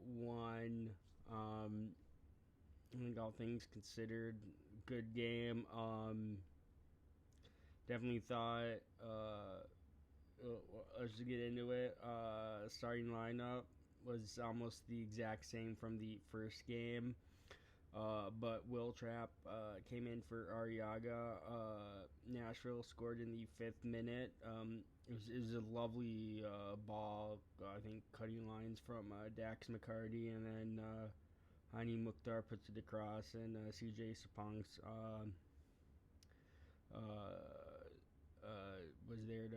won. I think all things considered, good game. Definitely thought. Let's just get into it. Starting lineup was almost the exact same from the first game. But Will Trapp came in for Arriaga. Nashville scored in the 5th minute. It was a lovely ball, I think, cutting lines from Dax McCarty, and then Hani Mukhtar puts it across, and CJ Sapongs was there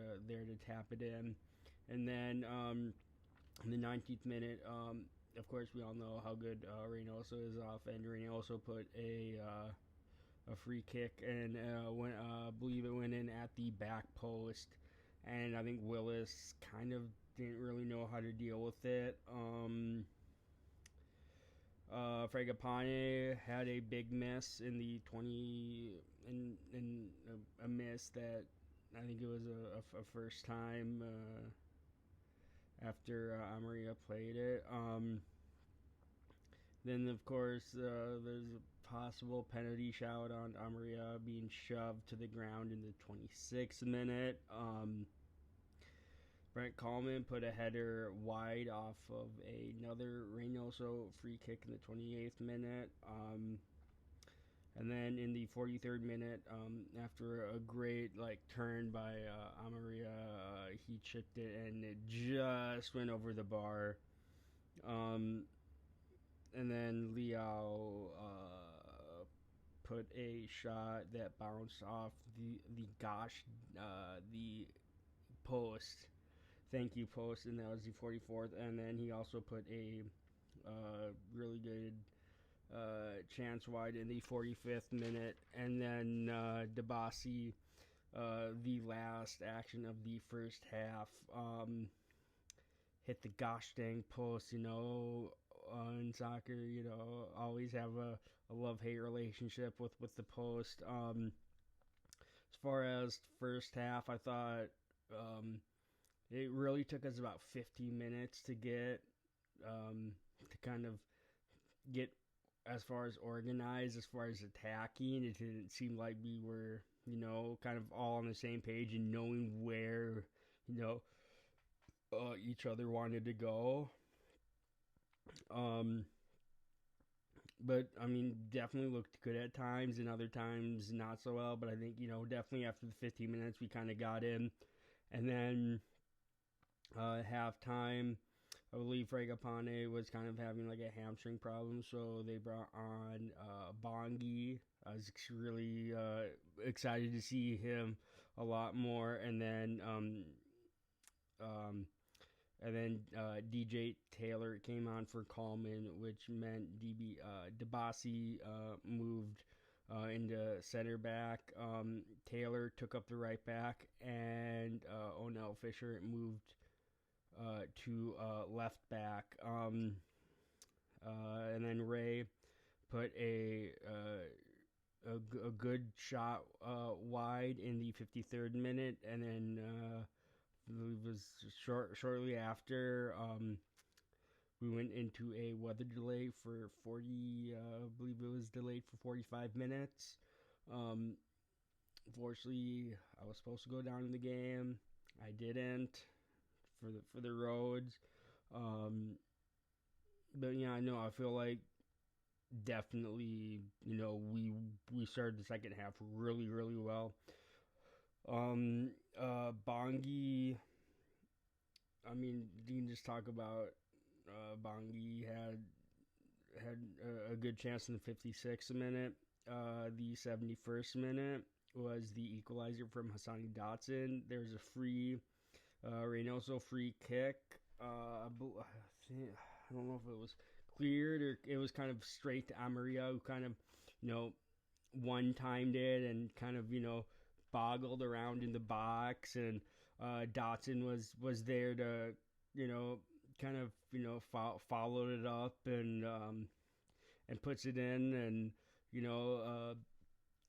to tap it in. And then in the 19th minute, of course, we all know how good Reynoso is off, and Reynoso put a free kick, and I believe it went in at the back post, and I think Willis kind of didn't really know how to deal with it. Fragapane had a big miss in the 20, in a miss that I think it was a first time after Amaria played it. Then, of course, there's a possible penalty shout on Amaria being shoved to the ground in the 26th minute. Brent Coleman put a header wide off of another Reynoso free kick in the 28th minute. And then in the 43rd minute, after a great turn by Amaria, he chipped it and it just went over the bar. And then Liao put a shot that bounced off the post. Thank you post, and that was the 44th. And then he also put a really good chance wide in the 45th minute, and then Debasi, the last action of the first half, hit the gosh dang post. In soccer, always have a love-hate relationship with the post. As far as first half, I thought it really took us about 15 minutes to kind of get as far as organized, as far as attacking. It didn't seem like we were, kind of all on the same page and knowing where, each other wanted to go. But I mean, definitely looked good at times, and other times not so well. But I think, definitely after the 15 minutes, we kind of got in. And then halftime, I believe Fragapane was kind of having a hamstring problem, so they brought on Bongi. I was really excited to see him a lot more, and then DJ Taylor came on for Coleman, which meant Debasi moved into center back. Taylor took up the right back, and Onel Fisher moved to left back. And then Ray put a good shot wide in the 53rd minute, and then it was shortly after we went into a weather delay for 40. I believe it was delayed for 45 minutes. Unfortunately, I was supposed to go down in the game. I didn't for the roads. But yeah, I know. I feel like definitely, we started the second half really, really well. Bongi, I mean, you can just talk about Bongi had a good chance in the 56th minute. The 71st minute was the equalizer from Hassani Dotson. There was a free Reynoso free kick. I don't know if it was cleared or it was kind of straight to Amaria, who kind of, one-timed it and kind of, boggled around in the box, and Dotson was there to, kind of, followed it up and puts it in, and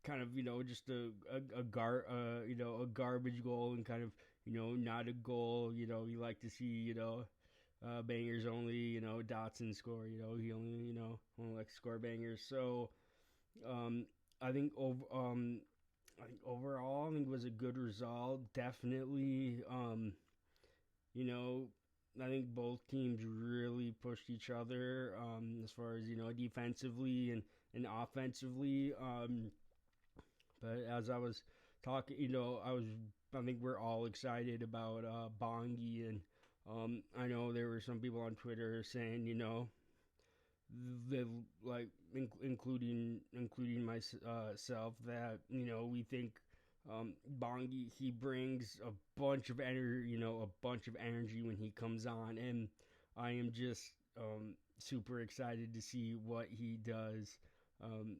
kind of, just a garbage goal, and kind of, not a goal, you like to see, bangers only. Dotson score. He only likes to score bangers. So um, I think overall, I think it was a good result. Definitely, I think both teams really pushed each other as far as defensively and offensively. But as I was talking, I think we're all excited about Bongi, and I know there were some people on Twitter saying, the like including myself, that we think Bongi, he brings a bunch of energy when he comes on, and I am just super excited to see what he does um,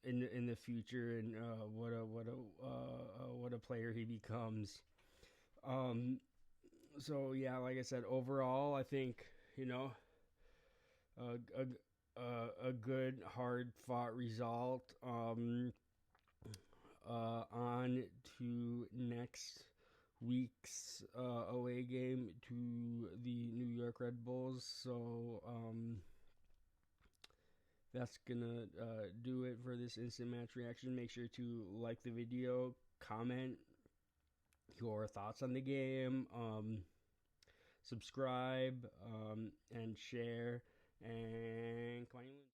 in the future, and what a player he becomes. Um, so yeah, like I said, overall, I think a a good hard fought result. On to next week's away game to the New York Red Bulls. So that's gonna do it for this instant match reaction. Make sure to like the video, comment your thoughts on the game, subscribe, and share. And come on,